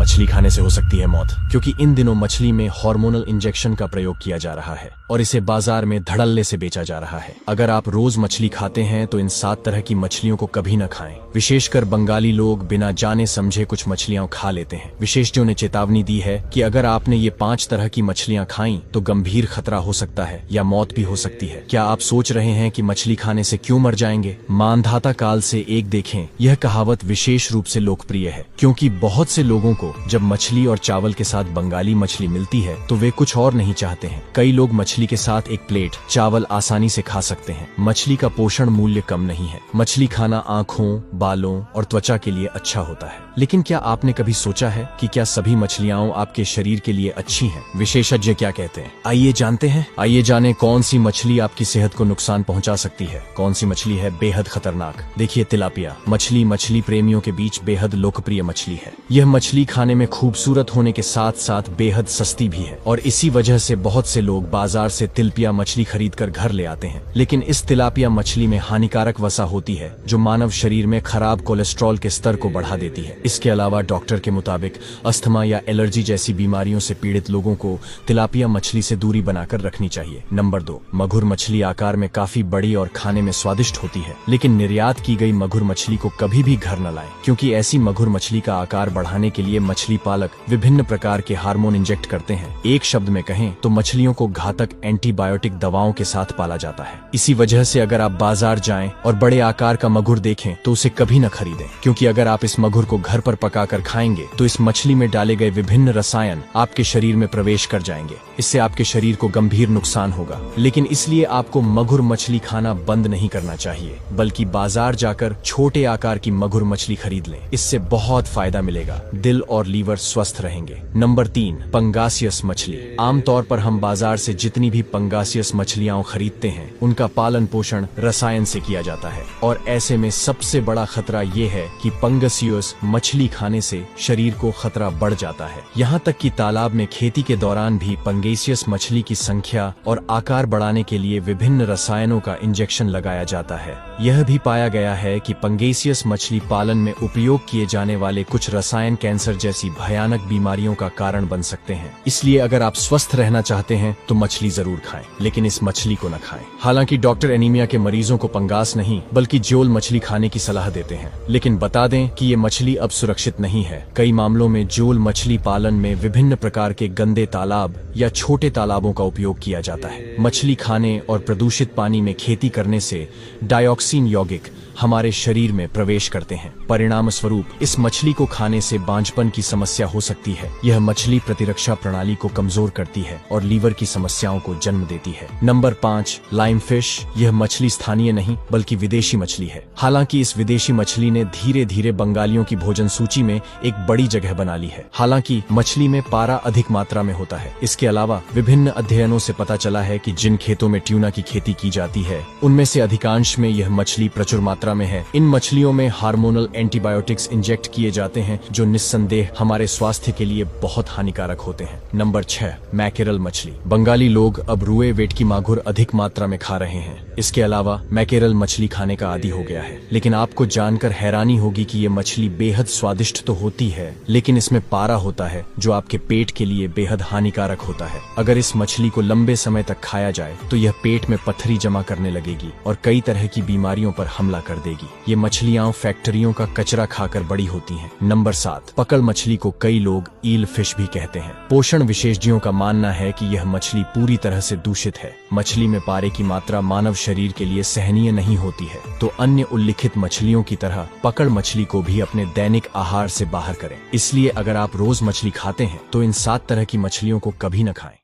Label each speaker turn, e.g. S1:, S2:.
S1: मछली खाने से हो सकती है मौत, क्योंकि इन दिनों मछली में हार्मोनल इंजेक्शन का प्रयोग किया जा रहा है और इसे बाजार में धड़ल्ले से बेचा जा रहा है। अगर आप रोज मछली खाते हैं तो इन 7 तरह की मछलियों को कभी न खाएं। विशेषकर बंगाली लोग बिना जाने समझे कुछ मछलियां खा लेते हैं। विशेषज्ञों ने चेतावनी दी है कि अगर आपने ये 5 तरह की मछलियां खाई तो गंभीर खतरा हो सकता है या मौत भी हो सकती है। क्या आप सोच रहे हैं कि मछली खाने से क्यों मर जाएंगे? मानधाता काल से एक देखें, यह कहावत विशेष रूप से लोकप्रिय है क्योंकि बहुत से लोगों को जब मछली और चावल के साथ बंगाली मछली मिलती है तो वे कुछ और नहीं चाहते हैं। कई लोग मछली के साथ एक प्लेट चावल आसानी से खा सकते हैं। मछली का पोषण मूल्य कम नहीं है। मछली खाना आँखों, बालों और त्वचा के लिए अच्छा होता है, लेकिन क्या आपने कभी सोचा है कि क्या सभी मछलियां आपके शरीर के लिए अच्छी हैं? विशेषज्ञ क्या कहते हैं, आइए जानते हैं। आइए जानें कौन सी मछली आपकी सेहत को नुकसान पहुंचा सकती है। कौन सी मछली है बेहद खतरनाक? देखिए, तिलापिया मछली प्रेमियों के बीच बेहद लोकप्रिय मछली है। यह मछली खाने में खूबसूरत होने के साथ साथ बेहद सस्ती भी है और इसी वजह से बहुत से लोग बाजार से तिलापिया मछली खरीद कर घर ले आते हैं। लेकिन इस तिलापिया मछली में हानिकारक वसा होती है जो मानव शरीर में खराब कोलेस्ट्रॉल के स्तर को बढ़ा देती है। इसके अलावा डॉक्टर के मुताबिक अस्थमा या एलर्जी जैसी बीमारियों से पीड़ित लोगों को तिलापिया मछली से दूरी बनाकर रखनी चाहिए। नंबर 2, मगुर मछली आकार में काफी बड़ी और खाने में स्वादिष्ट होती है, लेकिन निर्यात की गई मगुर मछली को कभी भी घर न लाएं, क्योंकि ऐसी मगुर मछली का आकार बढ़ाने के लिए मछली पालक विभिन्न प्रकार के हार्मोन इंजेक्ट करते हैं। एक शब्द में कहें तो मछलियों को घातक एंटीबायोटिक दवाओं के साथ पाला जाता है। इसी वजह से अगर आप बाजार जाएं और बड़े आकार का मगुर देखें तो उसे कभी न खरीदें, क्योंकि अगर आप इस मगुर को घर पर पकाकर खाएंगे तो इस मछली में डाले गए विभिन्न रसायन आपके शरीर में प्रवेश कर जाएंगे। इससे आपके शरीर को गंभीर नुकसान होगा। लेकिन इसलिए आपको मगुर मछली खाना बंद नहीं करना चाहिए, बल्कि बाजार जाकर छोटे आकार की मगुर मछली खरीद लें। इससे बहुत फायदा मिलेगा, दिल और लीवर स्वस्थ रहेंगे। नंबर 3, पंगासियस मछली। आमतौर पर हम बाजार से जितनी भी पंगासियस मछलियां खरीदते हैं उनका पालन पोषण रसायन से किया जाता है और ऐसे में सबसे बड़ा खतरा ये है कि पंगासियस मछली खाने से शरीर को खतरा बढ़ जाता है। यहाँ तक कि तालाब में खेती के दौरान भी पंगेसियस मछली की संख्या और आकार बढ़ाने के लिए विभिन्न रसायनों का इंजेक्शन लगाया जाता है। यह भी पाया गया है कि पंगेसियस मछली पालन में उपयोग किए जाने वाले कुछ रसायन कैंसर जैसी भयानक बीमारियों का कारण बन सकते हैं। इसलिए अगर आप स्वस्थ रहना चाहते हैं तो मछली जरूर खाएं, लेकिन इस मछली को न खाएं। हालांकि डॉक्टर एनीमिया के मरीजों को पंगास नहीं बल्कि जोल मछली खाने की सलाह देते हैं, लेकिन बता दें कि ये मछली अब सुरक्षित नहीं है। कई मामलों में जोल मछली पालन में विभिन्न प्रकार के गंदे तालाब या छोटे तालाबों का उपयोग किया जाता है। मछली खाने और प्रदूषित पानी में खेती करने से डाइऑक्सिन यौगिक हमारे शरीर में प्रवेश करते हैं। परिणाम स्वरूप इस मछली को खाने से बांझपन की समस्या हो सकती है। यह मछली प्रतिरक्षा प्रणाली को कमजोर करती है और लीवर की समस्याओं को जन्म देती है। Number 5, lime fish. यह मछली स्थानीय नहीं बल्कि विदेशी मछली है। हालांकि इस विदेशी मछली ने धीरे धीरे बंगालियों की भोजन सूची में एक बड़ी जगह बना ली है। हालांकि मछली में पारा अधिक मात्रा में होता है। इसके अलावा विभिन्न अध्ययनों से पता चला है कि जिन खेतों में ट्यूना की खेती की जाती है उनमें से अधिकांश में यह मछली प्रचुर मात्रा में है। इन मछलियों में हार्मोनल एंटीबायोटिक्स इंजेक्ट किए जाते हैं जो निस्संदेह हमारे स्वास्थ्य के लिए बहुत हानिकारक होते हैं। नंबर 6, मैकेरल मछली। बंगाली लोग अब रुए वेटकी मागुर अधिक मात्रा में खा रहे हैं। इसके अलावा मैकेरल मछली खाने का आदी हो गया है। लेकिन आपको जानकर हैरानी होगी कि ये मछली बेहद स्वादिष्ट तो होती है, लेकिन इसमें पारा होता है जो आपके पेट के लिए बेहद हानिकारक होता है। अगर इस मछली को लंबे समय तक खाया जाए तो यह पेट में पत्थरी जमा करने लगेगी और कई तरह की बीमारियों पर हमला कर देगी। ये मछलियां फैक्ट्रियों का कचरा खाकर बड़ी होती हैं। नंबर 7, पकड़ मछली को कई लोग ईल फिश भी कहते हैं। पोषण विशेषज्ञों का मानना है कि यह मछली पूरी तरह से दूषित है। मछली में पारे की मात्रा मानव शरीर के लिए सहनीय नहीं होती है, तो अन्य उल्लिखित मछलियों की तरह पकड़ मछली को भी अपने दैनिक आहार से बाहर करें। इसलिए अगर आप रोज मछली खाते हैं तो इन 7 तरह की मछलियों को कभी न खाएं।